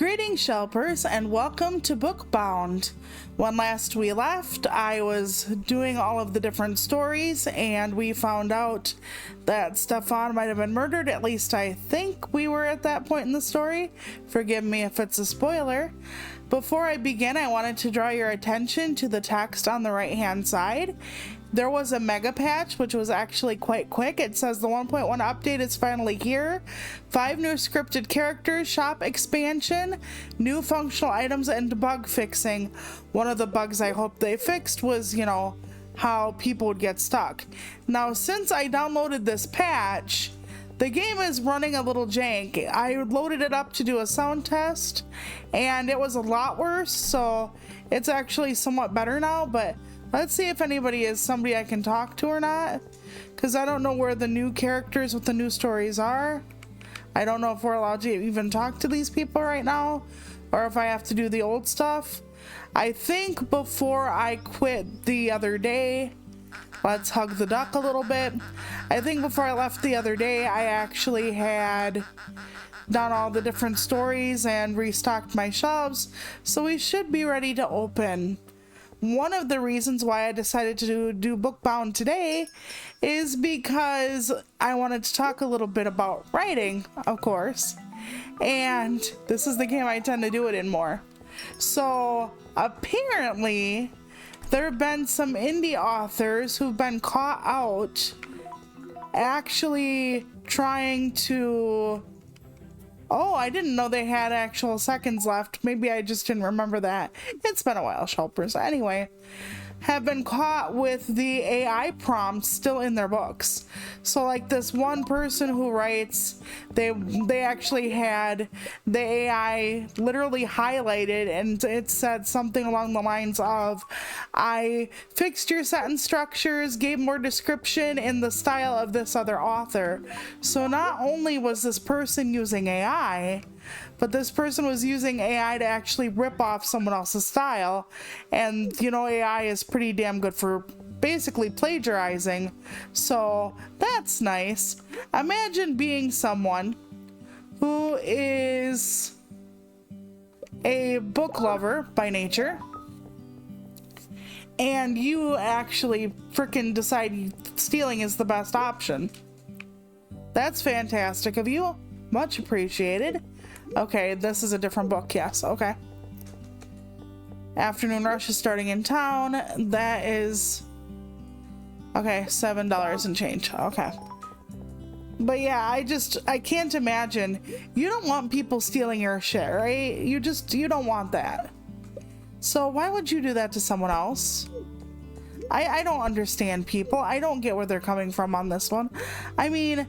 Greetings, Shelpers, and welcome to Bookbound. When last we left, I was doing all of the different stories, and we found out that Stefan might have been murdered. At least I think we were at that point in the story. Forgive me if it's a spoiler. Before I begin, I wanted to draw your attention to the text on the right-hand side. There was a mega patch, which was actually quite quick. It says the 1.1 update is finally here. 5 new scripted characters, shop expansion, new functional items, and bug fixing. One of the bugs I hope they fixed was, how people would get stuck. Now, since I downloaded this patch, the game is running a little jank. I loaded it up to do a sound test, and it was a lot worse, so it's actually somewhat better now, but let's see if anybody is somebody I can talk to or not, because I don't know where the new characters with the new stories are. I don't know if we're allowed to even talk to these people right now, or if I have to do the old stuff. I think before I quit the other day, let's hug the duck a little bit. I think before I left the other day, I actually had done all the different stories and restocked my shelves, so we should be ready to open. One of the reasons why I decided to do Bookbound today is because I wanted to talk a little bit about writing, of course, and this is the game I tend to do it in more. So apparently there have been some indie authors who've been caught out actually trying to... Oh, I didn't know they had actual seconds left. Maybe I just didn't remember that. It's been a while, Shelpers. Anyway, have been caught with the AI prompts still in their books. So like this one person who writes, they actually had the AI literally highlighted, and it said something along the lines of, I fixed your sentence structures, gave more description in the style of this other author. So not only was this person using AI, but this person was using AI to actually rip off someone else's style. And AI is pretty damn good for basically plagiarizing, so that's nice. Imagine being someone who is a book lover by nature, and you actually freaking decide stealing is the best option. That's fantastic of you. Much appreciated. Okay, this is a different book. Yes, okay. Afternoon Rush is starting in town. That is... okay, $7 and change. Okay. But yeah, I can't imagine. You don't want people stealing your shit, right? You don't want that. So why would you do that to someone else? I don't understand people. I don't get where they're coming from on this one. I mean,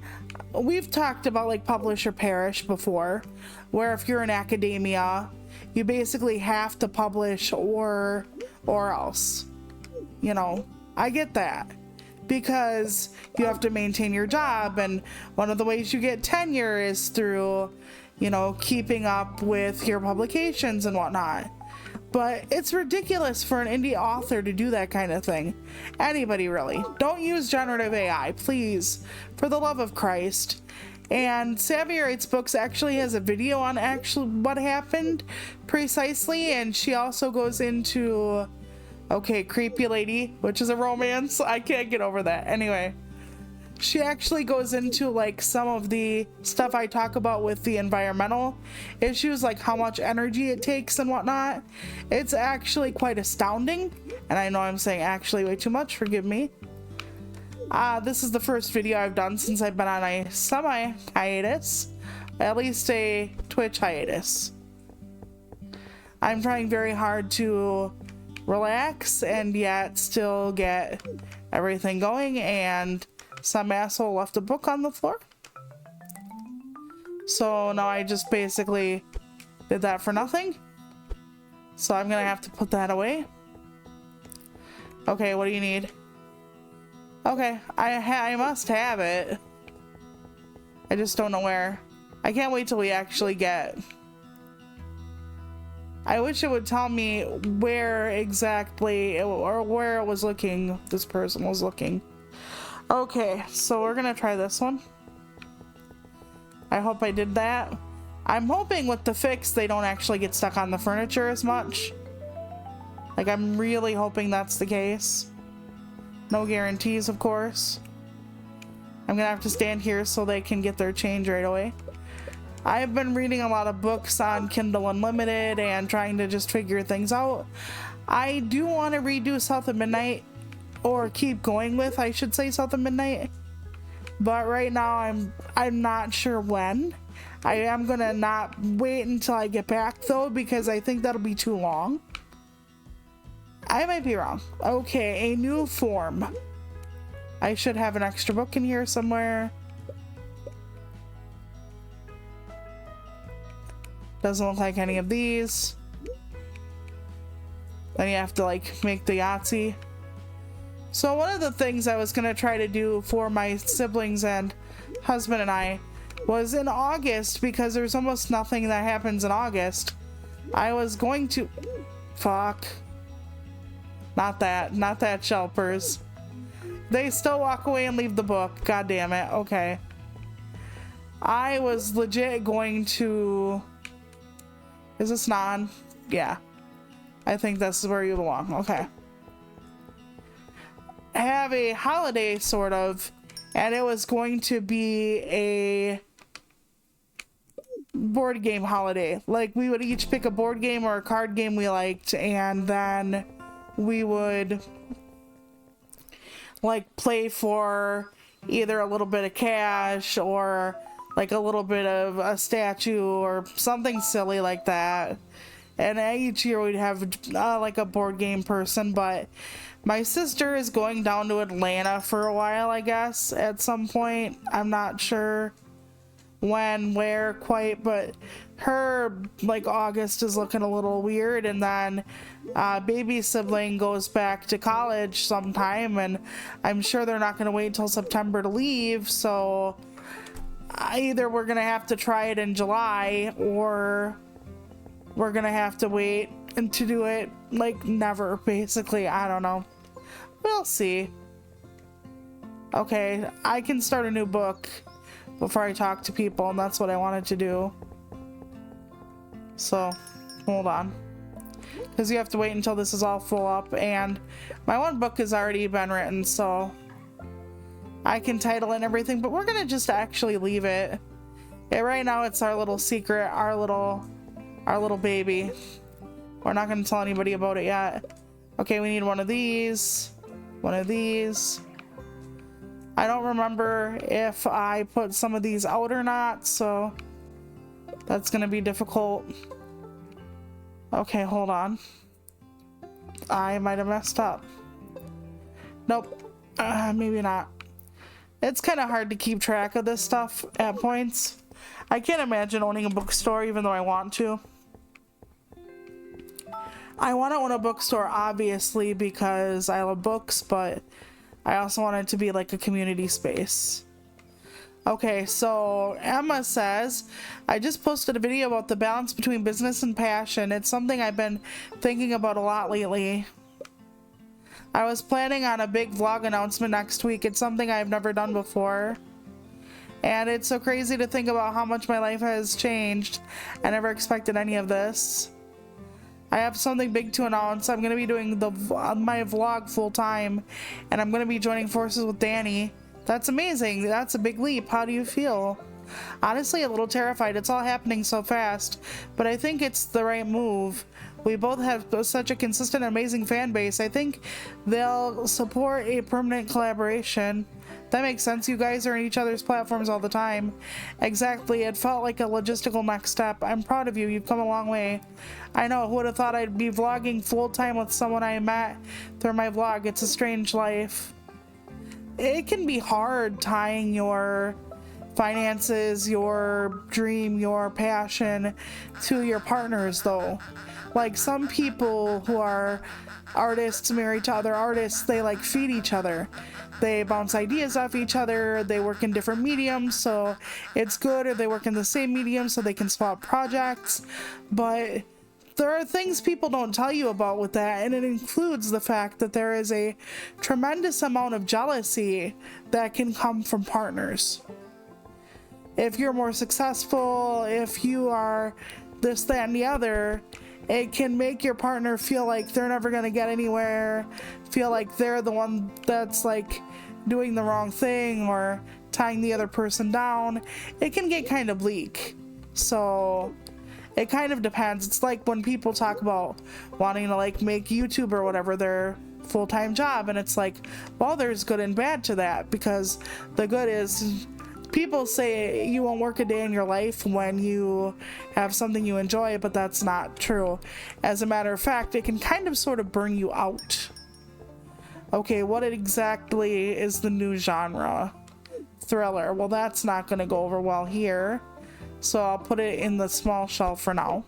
we've talked about like publish or perish before, where if you're in academia, you basically have to publish or else. I get that, because you have to maintain your job, and one of the ways you get tenure is through, keeping up with your publications and whatnot. But it's ridiculous for an indie author to do that kind of thing. Anybody, really. Don't use generative AI, please. For the love of Christ. And Savvy Writes Books actually has a video on actually what happened precisely, and she also goes into, okay, Creepy Lady, which is a romance. I can't get over that. Anyway, she actually goes into like some of the stuff I talk about with the environmental issues, like how much energy it takes and whatnot. It's actually quite astounding, and I know I'm saying actually way too much, forgive me. This is the first video I've done since I've been on a semi-hiatus, at least a Twitch hiatus. I'm trying very hard to relax and yet still get everything going, and some asshole left a book on the floor. So now I just basically did that for nothing. So I'm gonna have to put that away. Okay, what do you need? Okay, I must have it. I just don't know where. I can't wait till we actually get... I wish it would tell me where exactly, or where it was looking, this person was looking. Okay, so we're gonna try this one. I hope I did that. I'm hoping with the fix they don't actually get stuck on the furniture as much. Like, I'm really hoping that's the case. No guarantees, of course. I'm gonna have to stand here so they can get their change right away. I've been reading a lot of books on Kindle Unlimited and trying to just figure things out. I do want to redo South of Midnight, or keep going with, I should say, South of Midnight. But right now I'm not sure when. I am gonna not wait until I get back though, because I think that'll be too long. I might be wrong. Okay, a new form. I should have an extra book in here somewhere. Doesn't look like any of these. Then you have to like make the Yahtzee. So one of the things I was gonna try to do for my siblings and husband and I was in August, because there's almost nothing that happens in August. I was going to... Fuck. Not that Shelpers. They still walk away and leave the book. God damn it. Okay. I was legit going to... Is this non? Yeah. I think this is where you belong. Okay. Have a holiday, sort of, and it was going to be a board game holiday. Like, we would each pick a board game or a card game we liked, and then we would like play for either a little bit of cash or like a little bit of a statue or something silly like that. And each year we'd have like a board game person. But my sister is going down to Atlanta for a while, I guess, at some point. I'm not sure when, where quite, but her like August is looking a little weird. And then baby sibling goes back to college sometime, and I'm sure they're not going to wait until September to leave. So either we're going to have to try it in July, or we're going to have to wait and to do it like never, basically. I don't know. We'll see. Okay, I can start a new book before I talk to people, and that's what I wanted to do. So, hold on. Because you have to wait until this is all full up, and my one book has already been written, so I can title it and everything, but we're gonna just actually leave it. Yeah, right now it's our little secret, our little baby. We're not gonna tell anybody about it yet. Okay, we need one of these. One of these. I don't remember if I put some of these out or not, so that's gonna be difficult. Okay, hold on. I might have messed up. Nope. Maybe not. It's kind of hard to keep track of this stuff at points. I can't imagine owning a bookstore, even though I want to. I want to own a bookstore, obviously, because I love books, but I also want it to be like a community space. Okay, so Emma says, I just posted a video about the balance between business and passion. It's something I've been thinking about a lot lately. I was planning on a big vlog announcement next week. It's something I've never done before. And it's so crazy to think about how much my life has changed. I never expected any of this. I have something big to announce. I'm going to be doing my vlog full time, and I'm going to be joining forces with Danny. That's amazing. That's a big leap. How do you feel? Honestly, a little terrified. It's all happening so fast, but I think it's the right move. We both have such a consistent, amazing fan base. I think they'll support a permanent collaboration. That makes sense. You guys are in each other's platforms all the time. Exactly. It felt like a logistical next step. I'm proud of you. You've come a long way. I know. Who would have thought I'd be vlogging full time with someone I met through my vlog? It's a strange life. It can be hard tying your finances, your dream, your passion to your partners, though. Like, some people who are artists married to other artists, they like feed each other. They bounce ideas off each other. They work in different mediums, so it's good. Or they work in the same medium so they can swap projects. But there are things people don't tell you about with that, and it includes the fact that there is a tremendous amount of jealousy that can come from partners. if you're more successful, if you are this, that, and the other, it can make your partner feel like they're never going to get anywhere, feel like they're the one that's like doing the wrong thing or tying the other person down. It can get kind of bleak. So it kind of depends. It's like when people talk about wanting to like make YouTube or whatever their full-time job, and it's like, well, there's good and bad to that, because the good is people say you won't work a day in your life when you have something you enjoy, but that's not true. As a matter of fact, it can kind of sort of burn you out. Okay, what exactly is the new genre? Thriller. Well, that's not going to go over well here, so I'll put it in the small shelf for now,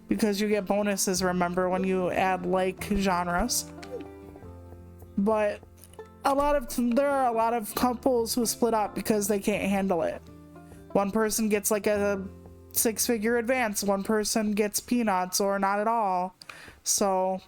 because you get bonuses, remember, when you add like genres. But there are a lot of couples who split up because they can't handle it. One person gets like a 6-figure advance, one person gets peanuts or not at all. So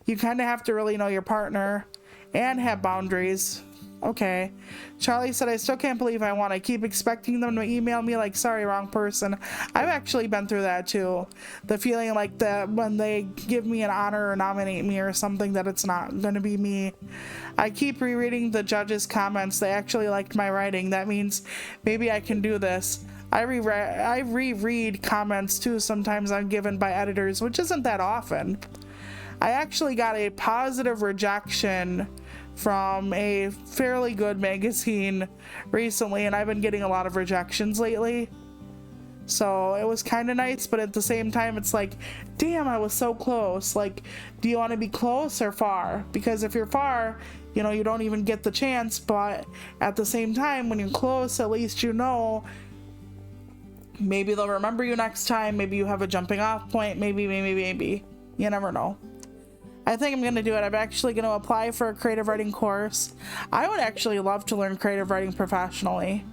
you kind of have to really know your partner and have boundaries. Okay. Charlie said, I still can't believe I want to keep expecting them to email me like, sorry, wrong person. I've actually been through that too. The feeling like that when they give me an honor or nominate me or something, that it's not going to be me. I keep rereading the judges' comments. They actually liked my writing. That means maybe I can do this. I reread comments too. Sometimes I'm given by editors, which isn't that often. I actually got a positive rejection from a fairly good magazine recently, and I've been getting a lot of rejections lately. So it was kind of nice, but at the same time, it's like, damn, I was so close. Like, do you want to be close or far? Because if you're far, you know, you don't even get the chance, but at the same time, when you're close, at least you know, maybe they'll remember you next time, maybe you have a jumping off point, maybe, you never know. I think I'm going to do it. I'm actually going to apply for a creative writing course. I would actually love to learn creative writing professionally.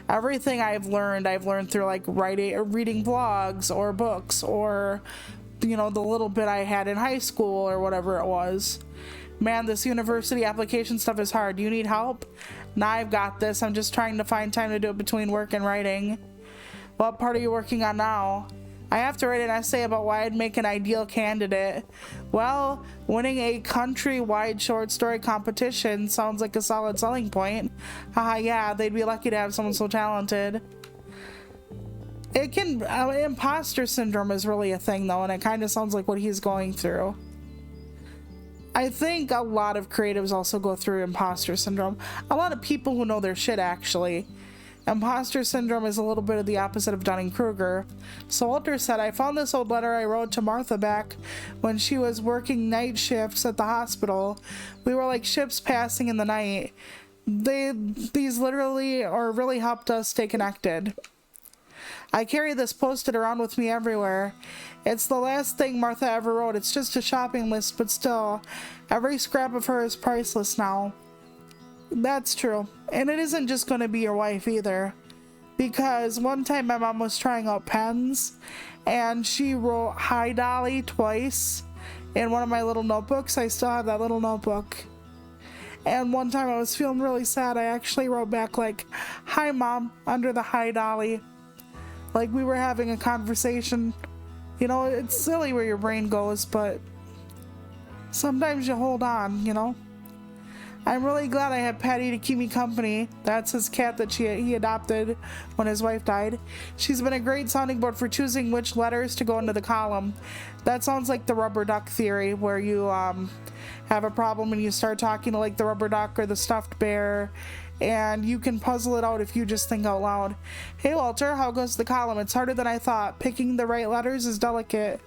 Everything I've learned through like reading blogs or books, or, you know, the little bit I had in high school or whatever it was. Man, this university application stuff is hard. Do you need help? Nah, I've got this. I'm just trying to find time to do it between work and writing. What part are you working on now? I have to write an essay about why I'd make an ideal candidate. Well, winning a countrywide short story competition sounds like a solid selling point. Haha, yeah, they'd be lucky to have someone so talented. It can, imposter syndrome is really a thing though, and it kind of sounds like what he's going through. I think a lot of creatives also go through imposter syndrome. A lot of people who know their shit, actually. Imposter syndrome is a little bit of the opposite of Dunning-Kruger. So Walter said, I found this old letter I wrote to Martha back when she was working night shifts at the hospital. We were like ships passing in the night. These literally or really helped us stay connected. I carry this posted around with me everywhere. It's the last thing Martha ever wrote. It's just a shopping list, but still, every scrap of her is priceless now. That's true. And it isn't just going to be your wife either. Because one time my mom was trying out pens, and she wrote Hi Dolly twice in one of my little notebooks. I still have that little notebook. And one time I was feeling really sad. I actually wrote back like, Hi Mom, under the Hi Dolly. Like we were having a conversation. You know, it's silly where your brain goes, but sometimes you hold on, you know. I'm really glad I had Patty to keep me company. That's his cat that he adopted when his wife died. She's been a great sounding board for choosing which letters to go into the column. That sounds like the rubber duck theory, where you have a problem and you start talking to like the rubber duck or the stuffed bear, and you can puzzle it out if you just think out loud. Hey Walter, how goes the column? It's harder than I thought. Picking the right letters is delicate.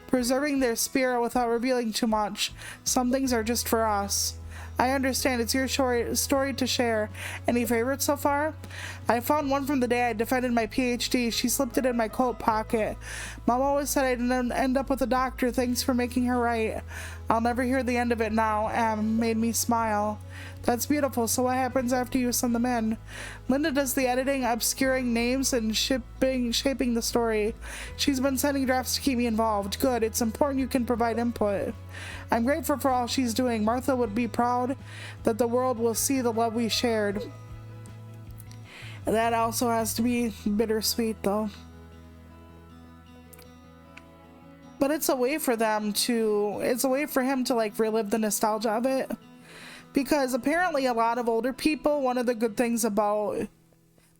Preserving their spirit without revealing too much. Some things are just for us. I understand, it's your story to share. Any favorites so far? I found one from the day I defended my PhD. She slipped it in my coat pocket. Mom always said I'd end up with a doctor. Thanks for making her right. I'll never hear the end of it now. Made me smile. That's beautiful. So what happens after you send them in? Linda does the editing, obscuring names, and shaping the story. She's been sending drafts to keep me involved. Good. It's important you can provide input. I'm grateful for all she's doing. Martha would be proud that the world will see the love we shared. That also has to be bittersweet though. But it's a way for him to like relive the nostalgia of it. Because apparently a lot of older people, one of the good things about,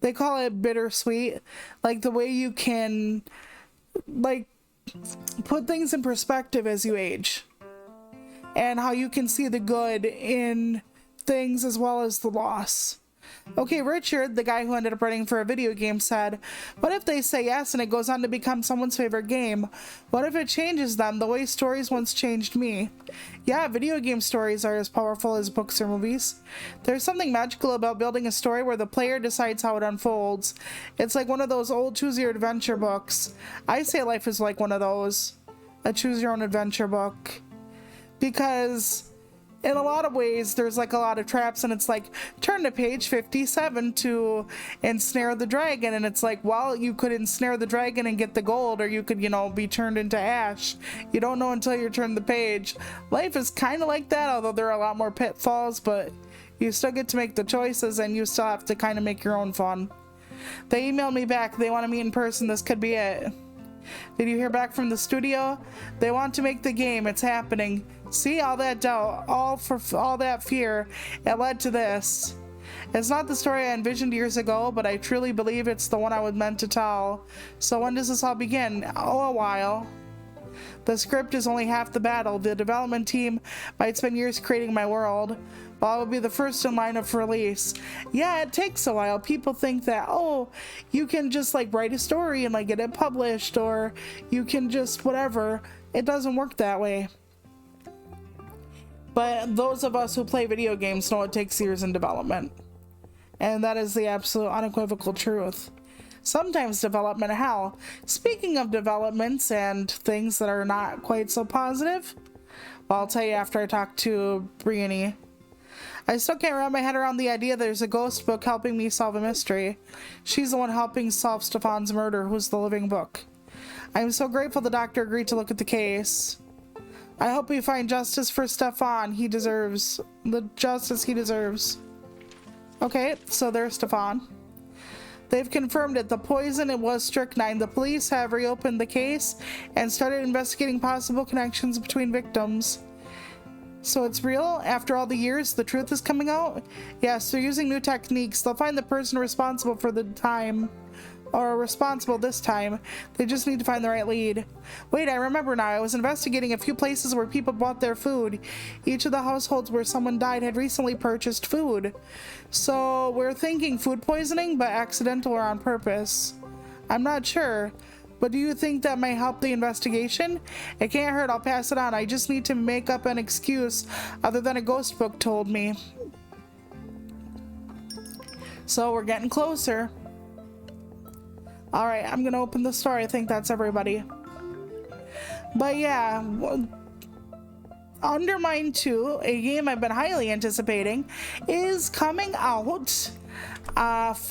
they call it bittersweet, like the way you can like put things in perspective as you age. And how you can see the good in things as well as the loss. Okay, Richard, the guy who ended up writing for a video game, said, what if they say yes and it goes on to become someone's favorite game? What if it changes them the way stories once changed me? Yeah, video game stories are as powerful as books or movies. There's something magical about building a story where the player decides how it unfolds. It's like one of those old choose your adventure books. I say life is like one of those, a choose your own adventure book. Because in a lot of ways, there's like a lot of traps, and it's like, turn to page 57 to ensnare the dragon. And it's like, well, you could ensnare the dragon and get the gold, or you could, you know, be turned into ash. You don't know until you turn the page. Life is kind of like that, although there are a lot more pitfalls, but you still get to make the choices, and you still have to kind of make your own fun. They emailed me back. They want to meet in person. This could be it. Did you hear back from the studio? They want to make the game. It's happening. See, all that doubt, all that fear, it led to this. It's not the story I envisioned years ago, but I truly believe it's the one I was meant to tell. So when does this all begin? Oh, a while. The script is only half the battle. The development team might spend years creating my world, but I will be the first in line of release. Yeah, it takes a while. People think that, oh, you can just like write a story and like get it published, or you can just whatever. It doesn't work that way. But those of us who play video games know it takes years in development. And that is the absolute unequivocal truth. Sometimes development hell. Speaking of developments and things that are not quite so positive, well, I'll tell you after I talk to Brienne. I still can't wrap my head around the idea there's a ghost book helping me solve a mystery. She's the one helping solve Stefan's murder, who's the living book. I am so grateful the doctor agreed to look at the case. I hope we find justice for Stefan. He deserves the justice he deserves. Okay, so there's Stefan. They've confirmed it. The poison, it was strychnine. The police have reopened the case and started investigating possible connections between victims. So it's real? After all the years, the truth is coming out? Yes, they're using new techniques. They'll find the person responsible for the time. Or responsible this time. They just need to find the right lead. Wait, I remember now. I was investigating a few places where people bought their food. Each of the households where someone died had recently purchased food. So we're thinking food poisoning, but accidental or on purpose. I'm not sure. But do you think that might help the investigation? It can't hurt. I'll pass it on. I just need to make up an excuse other than a ghost book told me. So we're getting closer. Alright, I'm gonna open the store. I think that's everybody. But yeah, Undermine 2, a game I've been highly anticipating, is coming out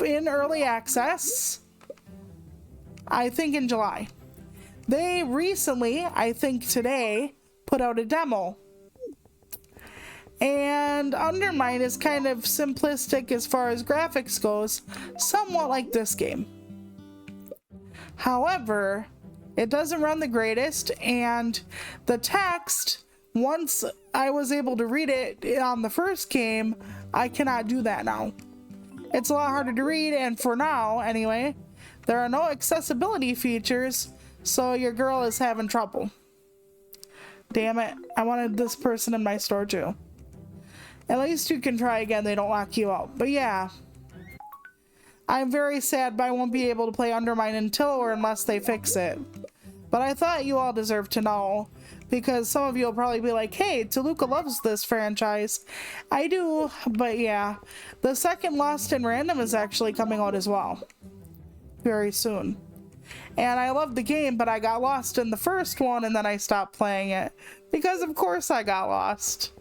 in early access, I think in July. They recently, I think today, put out a demo. And Undermine is kind of simplistic as far as graphics goes, somewhat like this game. However, it doesn't run the greatest, and the text, once I was able to read it on the first game, I cannot do that now. It's a lot harder to read, and for now, anyway, there are no accessibility features, so your girl is having trouble. Damn it, I wanted this person in my store too. At least you can try again, they don't lock you out. But yeah. I'm very sad, but I won't be able to play Undermine until or unless they fix it. But I thought you all deserved to know, because some of you will probably be like, hey, Toluca loves this franchise. I do, but yeah. The second Lost in Random is actually coming out as well. Very soon. And I love the game, but I got lost in the first one and then I stopped playing it. Because of course I got lost.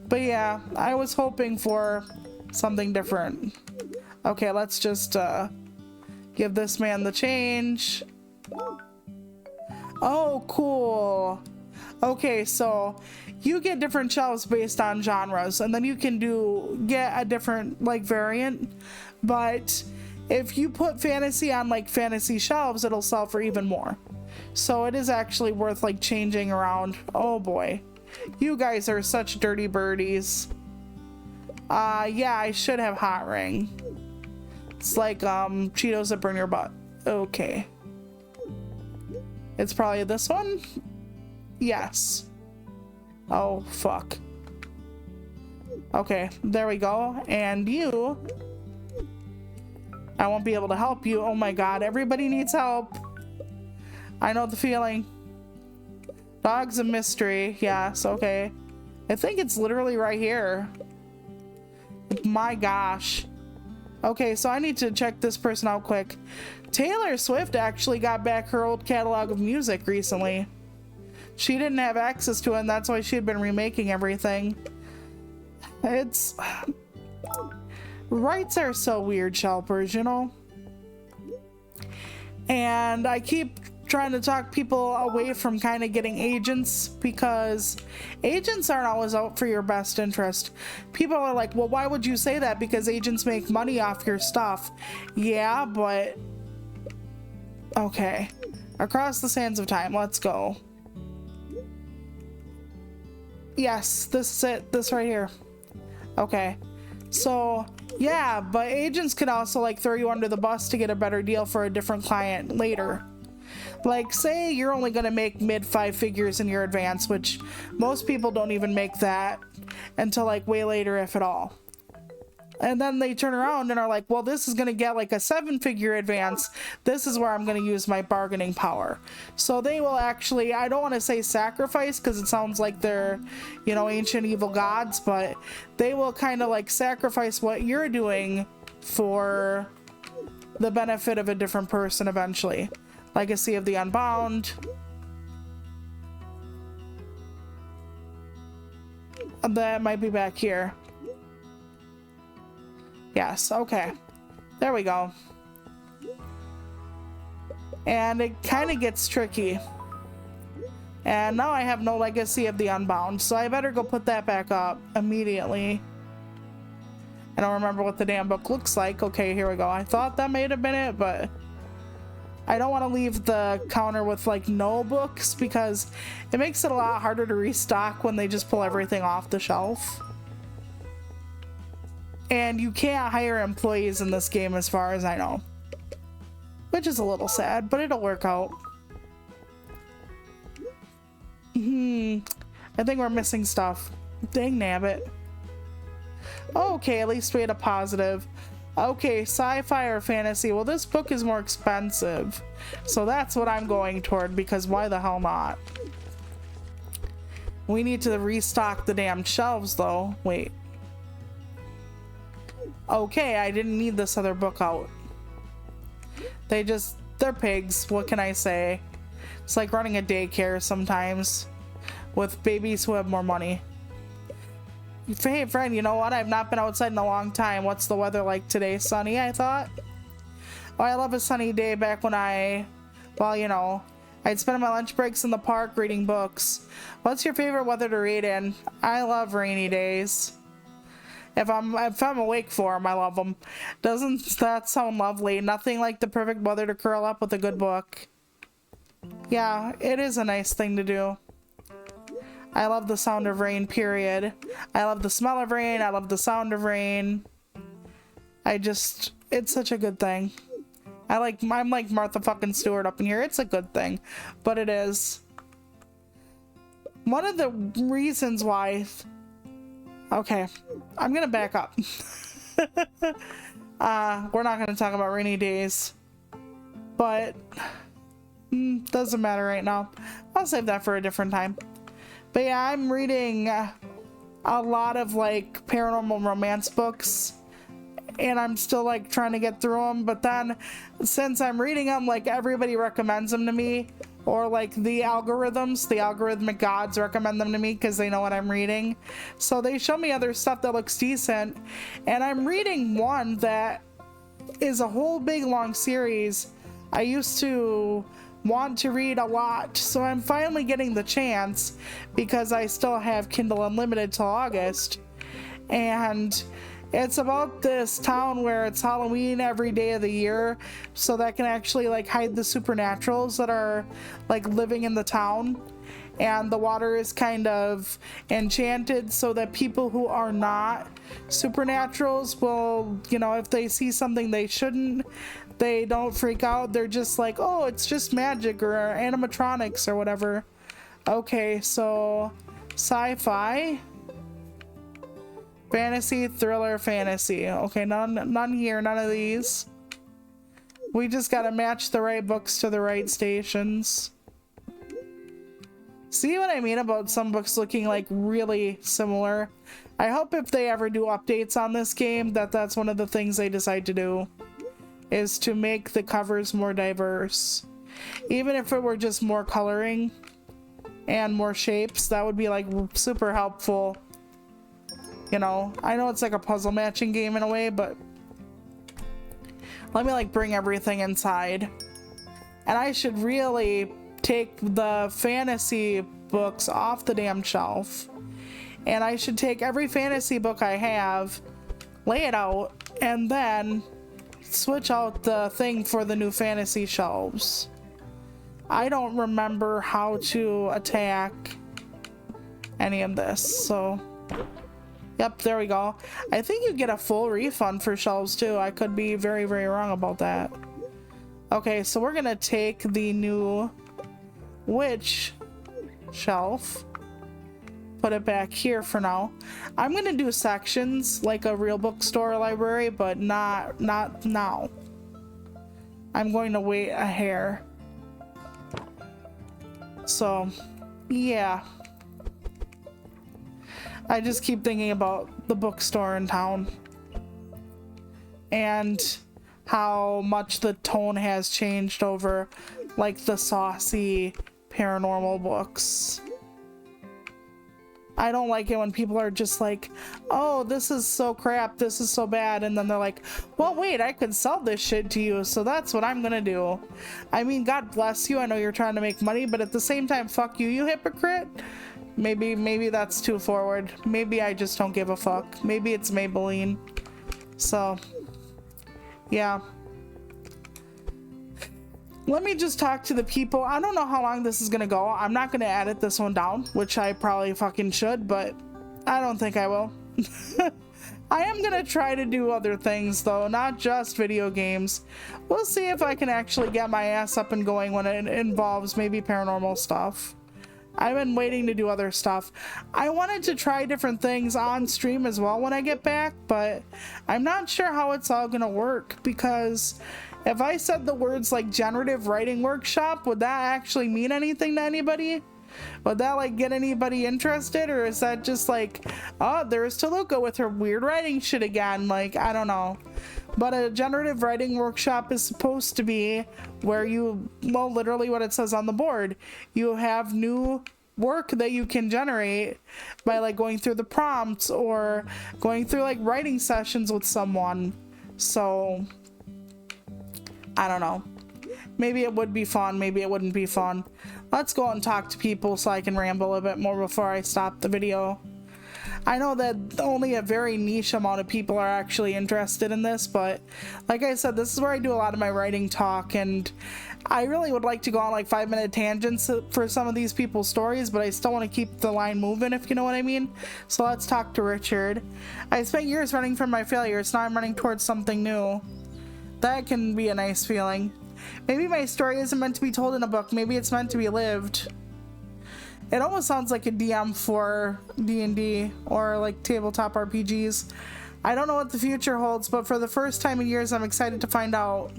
But yeah, I was hoping for something different. Okay, let's just give this man the change. Oh, cool. Okay, so you get different shelves based on genres, and then you can get a different like variant, but if you put fantasy on like fantasy shelves, it'll sell for even more. So it is actually worth like changing around. Oh boy, you guys are such dirty birdies. Yeah, I should have hot ring. It's like Cheetos that burn your butt. Okay, it's probably this one. Yes. Oh fuck. Okay, there we go. And you, I won't be able to help you. Oh my god, everybody needs help. I know the feeling. Dog's a mystery. Yes, okay. I think it's literally right here. My gosh. Okay, so I need to check this person out quick. Taylor Swift actually got back her old catalog of music recently. She didn't have access to it, and that's why she had been remaking everything. It's... rights are so weird, Shelpers, you know? And I keep trying to talk people away from kind of getting agents, because agents aren't always out for your best interest. People are like, well, why would you say that? Because agents make money off your stuff. Yeah, but... okay. Across the sands of time, let's go. Yes, this is it. This right here. Okay. So, yeah, but agents could also like throw you under the bus to get a better deal for a different client later. Like, say you're only going to make mid 5 figures in your advance, which most people don't even make that until like way later, if at all. And then they turn around and are like, well, this is going to get like a 7-figure advance. This is where I'm going to use my bargaining power. So they will actually, I don't want to say sacrifice, because it sounds like they're, you know, ancient evil gods, but they will kind of like sacrifice what you're doing for the benefit of a different person eventually. Legacy of the Unbound. That might be back here. Yes, okay. There we go. And it kind of gets tricky. And now I have no Legacy of the Unbound, so I better go put that back up immediately. I don't remember what the damn book looks like. Okay, here we go. I thought that may have been it, but I don't want to leave the counter with like no books, because it makes it a lot harder to restock when they just pull everything off the shelf. And you can't hire employees in this game as far as I know. Which is a little sad, but it'll work out. I think we're missing stuff. Dang nabbit. Okay, at least we had a positive. Okay, sci-fi or fantasy. Well, this book is more expensive. So that's what I'm going toward, because why the hell not? We need to restock the damn shelves though. Wait. Okay, I didn't need this other book out. They're pigs. What can I say? It's like running a daycare sometimes with babies who have more money. Hey friend, you know what? I've not been outside in a long time. What's the weather like today? Sunny, I thought. Oh, I love a sunny day back when well, you know, I'd spend my lunch breaks in the park reading books. What's your favorite weather to read in? I love rainy days. If I'm awake for them, I love them. Doesn't that sound lovely? Nothing like the perfect weather to curl up with a good book. Yeah, it is a nice thing to do. I love the sound of rain, period. I love the smell of rain. I love the sound of rain. It's such a good thing. I'm like Martha fucking Stewart up in here. It's a good thing, but it is. One of the reasons why... Okay, I'm gonna back up. We're not gonna talk about rainy days, but doesn't matter right now. I'll save that for a different time. But yeah, I'm reading a lot of like paranormal romance books, and I'm still like trying to get through them. But then since I'm reading them, like everybody recommends them to me, or like the algorithmic gods recommend them to me because they know what I'm reading. So they show me other stuff that looks decent, and I'm reading one that is a whole big long series I used to want to read a lot, so I'm finally getting the chance because I still have Kindle Unlimited till August. And It's about this town where it's Halloween every day of the year, so that can actually like hide the supernaturals that are like living in the town. And the water is kind of enchanted so that people who are not supernaturals will, you know, if they see something they shouldn't, they don't freak out. They're just like, oh, it's just magic or animatronics or whatever. Okay, so sci-fi, fantasy, thriller, fantasy. Okay, none here, none of these. We just gotta match the right books to the right stations. See what I mean about some books looking like really similar? I hope if they ever do updates on this game that's one of the things they decide to do, is to make the covers more diverse. Even if it were just more coloring and more shapes, that would be like super helpful. You know, I know it's like a puzzle matching game in a way, but let me like bring everything inside. And I should really take the fantasy books off the damn shelf, and I should take every fantasy book I have, lay it out, and then switch out the thing for the new fantasy shelves. I don't remember how to attack any of this, so yep, there we go. I think you get a full refund for shelves too. I could be very, very wrong about that. Okay, so we're gonna take the new witch shelf, put it back here for now. I'm gonna do sections like a real bookstore library, but not now. I'm going to wait a hair. So yeah, I just keep thinking about the bookstore in town and how much the tone has changed over like the saucy paranormal books. I don't like it when people are just like, oh, this is so crap, this is so bad, and then they're like, well, wait, I could sell this shit to you, so that's what I'm gonna do. I mean, God bless you, I know you're trying to make money, but at the same time, fuck you, you hypocrite. Maybe that's too forward. Maybe I just don't give a fuck. Maybe it's Maybelline. So yeah, let me just talk to the people. I don't know how long this is gonna go. I'm not gonna edit this one down, which I probably fucking should, but I don't think I will. I am gonna try to do other things though, not just video games. We'll see if I can actually get my ass up and going when it involves maybe paranormal stuff. I've been waiting to do other stuff. I wanted to try different things on stream as well when I get back, but I'm not sure how it's all gonna work, because if I said the words like generative writing workshop, would that actually mean anything to anybody? Would that like get anybody interested, or is that just like, oh, there's Toluca with her weird writing shit again? Like, I don't know. But a generative writing workshop is supposed to be where you, well, literally what it says on the board, you have new work that you can generate by like going through the prompts or going through like writing sessions with someone. So I don't know. Maybe it would be fun, maybe it wouldn't be fun. Let's go and talk to people so I can ramble a bit more before I stop the video. I know that only a very niche amount of people are actually interested in this, but like I said, this is where I do a lot of my writing talk, and I really would like to go on like 5-minute tangents for some of these people's stories, but I still want to keep the line moving, if you know what I mean. So let's talk to Richard. I spent years running from my failures, now I'm running towards something new. That can be a nice feeling. Maybe my story isn't meant to be told in a book, maybe it's meant to be lived. It almost sounds like a DM for D&D or like tabletop RPGs. I don't know what the future holds, but for the first time in years, I'm excited to find out.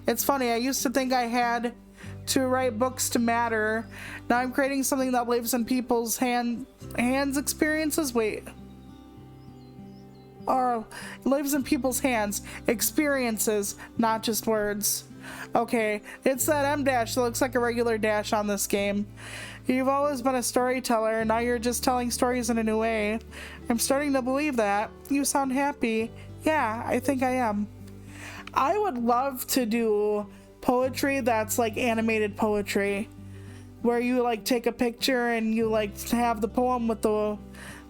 It's funny, I used to think I had to write books to matter. Now I'm creating something that lives in people's hands experiences. Wait. Or lives in people's hands. Experiences, not just words. Okay, it's that M dash that looks like a regular dash on this game. You've always been a storyteller, now you're just telling stories in a new way. I'm starting to believe that. You sound happy. Yeah, I think I am. I would love to do poetry that's like animated poetry, where you like take a picture and you like have the poem with the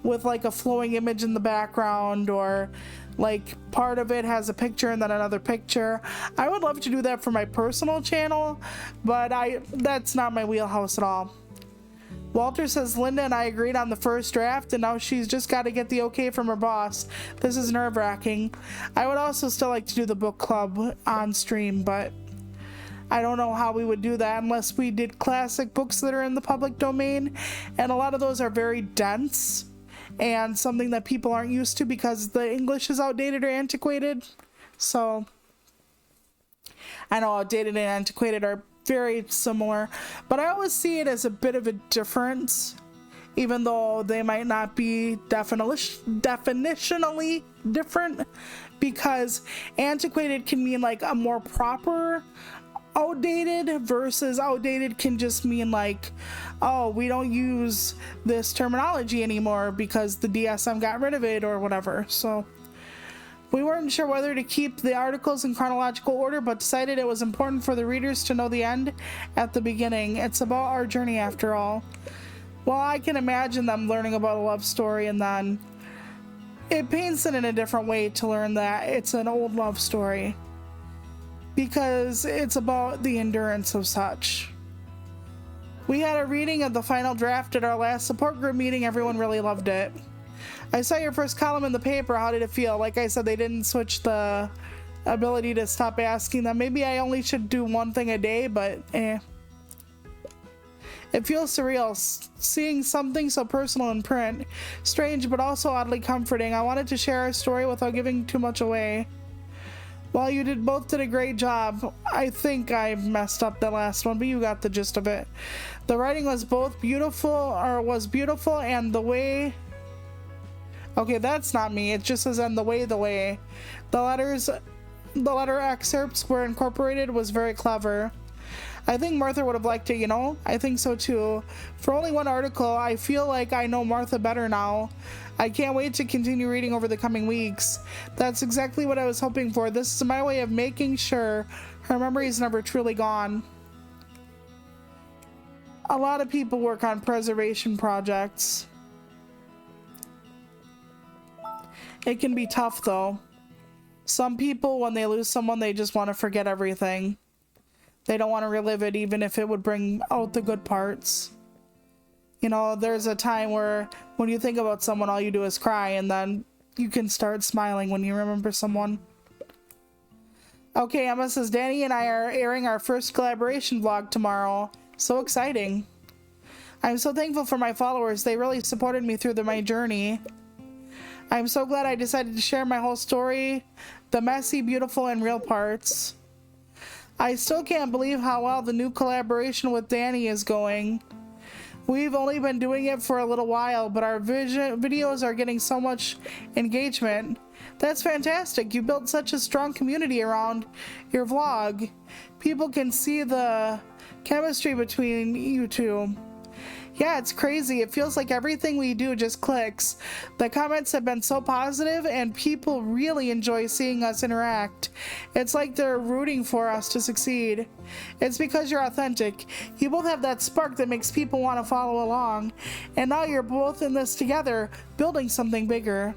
with like a flowing image in the background, or like part of it has a picture and then another picture. I would love to do that for my personal channel, but that's not my wheelhouse at all. Walter says Linda and I agreed on the first draft, and now she's just got to get the okay from her boss. This is nerve-wracking. I would also still like to do the book club on stream, but I don't know how we would do that unless we did classic books that are in the public domain, and a lot of those are very dense and something that people aren't used to because the English is outdated or antiquated. So I know outdated and antiquated are very similar, but I always see it as a bit of a difference, even though they might not be definitionally different, because antiquated can mean like a more proper outdated versus outdated can just mean like, oh, we don't use this terminology anymore because the DSM got rid of it or whatever. So we weren't sure whether to keep the articles in chronological order, but decided it was important for the readers to know the end at the beginning. It's about our journey after all. Well, I can imagine them learning about a love story, and then it paints it in a different way to learn that it's an old love story, because it's about the endurance of such. We had a reading of the final draft at our last support group meeting. Everyone really loved it. I saw your first column in the paper. How did it feel? Like I said, they didn't switch the ability to stop asking them. Maybe I only should do one thing a day, but It feels surreal, seeing something so personal in print. Strange, but also oddly comforting. I wanted to share our story without giving too much away. Well, you both did a great job. I think I messed up the last one, but you got the gist of it. The writing was beautiful, and the way... Okay, that's not me. It just says, and the way. The letter excerpts were incorporated was very clever. I think Martha would have liked it, you know? I think so too. For only one article, I feel like I know Martha better now. I can't wait to continue reading over the coming weeks. That's exactly what I was hoping for. This is my way of making sure her memory is never truly gone. A lot of people work on preservation projects. It can be tough though. Some people, when they lose someone, they just want to forget everything. They don't want to relive it, even if it would bring out the good parts. You know, there's a time where when you think about someone, all you do is cry, and then you can start smiling when you remember someone. Okay, Emma says, Danny and I are airing our first collaboration vlog tomorrow. So exciting. I'm so thankful for my followers. They really supported me through my journey. I'm so glad I decided to share my whole story, the messy, beautiful, and real parts. I still can't believe how well the new collaboration with Danny is going. We've only been doing it for a little while, but our videos are getting so much engagement. That's fantastic. You built such a strong community around your vlog. People can see the chemistry between you two. Yeah, it's crazy. It feels like everything we do just clicks. The comments have been so positive, and people really enjoy seeing us interact. It's like they're rooting for us to succeed. It's because you're authentic. You both have that spark that makes people want to follow along. And now you're both in this together, building something bigger.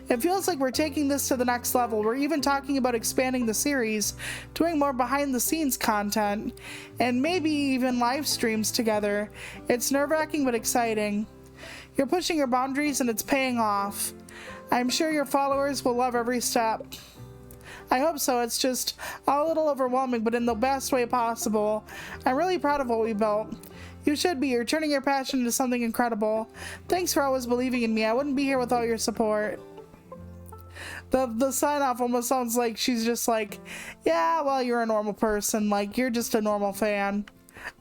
It feels like we're taking this to the next level. We're even talking about expanding the series, doing more behind the scenes content, and maybe even live streams together. It's nerve-wracking but exciting. You're pushing your boundaries and it's paying off. I'm sure your followers will love every step. I hope so. It's just a little overwhelming, but in the best way possible. I'm really proud of what we built. You should be. You're turning your passion into something incredible. Thanks for always believing in me. I wouldn't be here without your support. The sign-off almost sounds like she's just like, yeah, well, you're a normal person. Like, you're just a normal fan.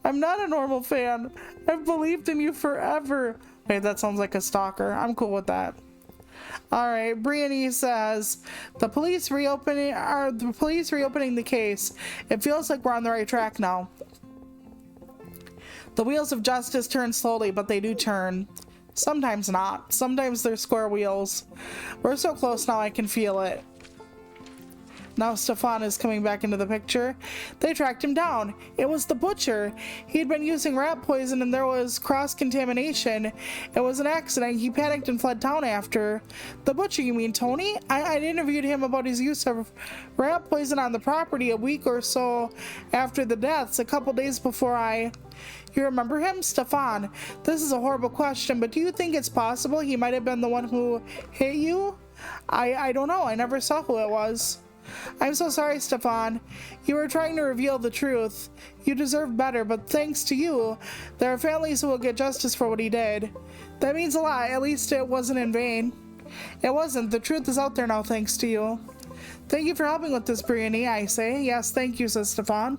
I'm not a normal fan. I've believed in you forever. Wait, that sounds like a stalker. I'm cool with that. All right, Brienne says, the police reopening the case. It feels like we're on the right track now. The wheels of justice turn slowly, but they do turn. Sometimes not. Sometimes they're square wheels. We're so close now, I can feel it. Now Stefan is coming back into the picture. They tracked him down. It was the butcher. He had been using rat poison and there was cross-contamination. It was an accident. He panicked and fled town after. The butcher, you mean Tony? I'd interviewed him about his use of rat poison on the property a week or so after the deaths, a couple days before You remember him? Stefan. This is a horrible question, but do you think it's possible he might have been the one who hit you? I don't know. I never saw who it was. I'm so sorry, Stefan. You were trying to reveal the truth. You deserve better, but thanks to you, there are families who will get justice for what he did. That means a lot. At least it wasn't in vain. It wasn't. The truth is out there now, thanks to you. Thank you for helping with this, Brittany, I say. Yes, thank you, says Stefan.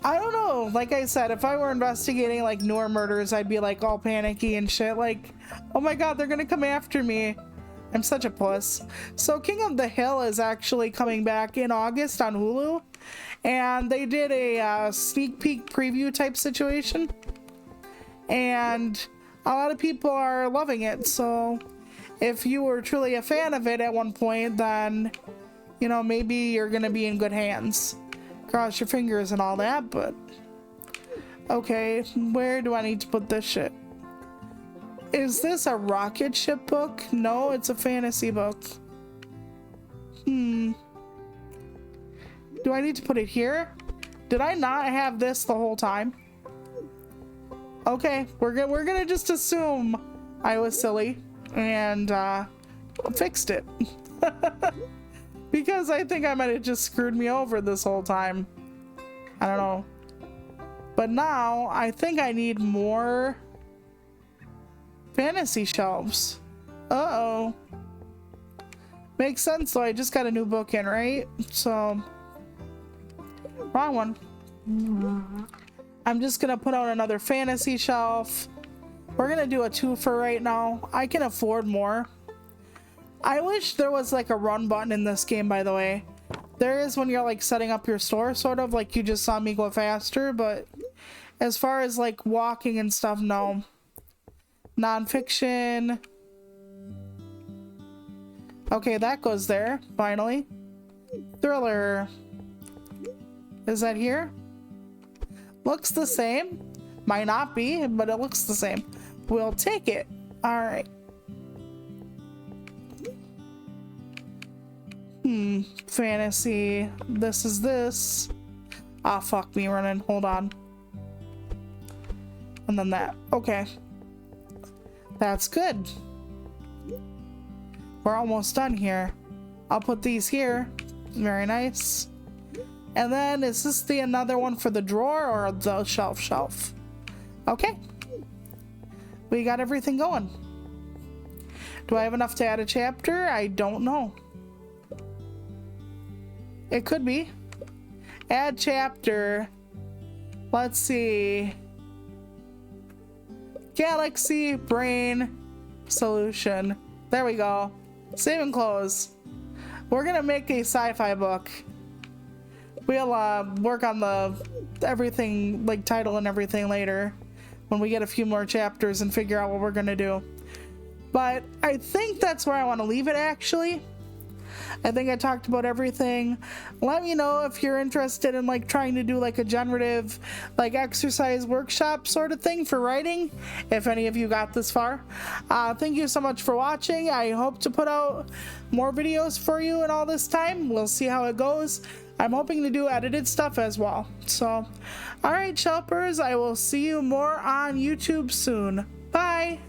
I don't know. Like I said, if I were investigating like newer murders, I'd be like all panicky and shit. Like, oh my god, they're gonna come after me. I'm such a puss. So King of the Hill is actually coming back in August on Hulu. And they did a sneak peek preview type situation. And a lot of people are loving it. So if you were truly a fan of it at one point, then, you know, maybe you're going to be in good hands. Cross your fingers and all that, but... Okay, where do I need to put this shit? Is this a rocket ship book? No, it's a fantasy book. Do I need to put it here? Did I not have this the whole time? Okay, we're gonna just assume I was silly and fixed it. Because I think I might have just screwed me over this whole time. I don't know. But now I think I need more fantasy shelves. Uh-oh. Makes sense though, I just got a new book in, right? So, wrong one. I'm just gonna put out another fantasy shelf. We're gonna do a twofer right now. I can afford more. I wish there was like a run button in this game, by the way. There is when you're like setting up your store, sort of like you just saw me go faster, but as far as like walking and stuff, no. Nonfiction. Okay, that goes there, finally. Thriller. Is that here? Looks the same. Might not be, but it looks the same. We'll take it. Alright. Fantasy. This is this. Ah, fuck me running. Hold on. And then that. Okay. That's good. We're almost done here. I'll put these here. Very nice. And then is this the another one for the drawer or the shelf? Okay. We got everything going. Do I have enough to add a chapter? I don't know. It could be. Add chapter. Let's see. Galaxy Brain Solution. There we go. Save and close. We're gonna make a sci-fi book. We'll work on the everything, like title and everything later when we get a few more chapters and figure out what we're gonna do. But I think that's where I want to leave it, actually. I think I talked about everything. Let me know if you're interested in like trying to do like a generative like exercise workshop sort of thing for writing, if any of you got this far. Thank you so much for watching. I hope to put out more videos for you in all this time. We'll see how it goes. I'm hoping to do edited stuff as well. So, alright, Shelpers, I will see you more on YouTube soon. Bye!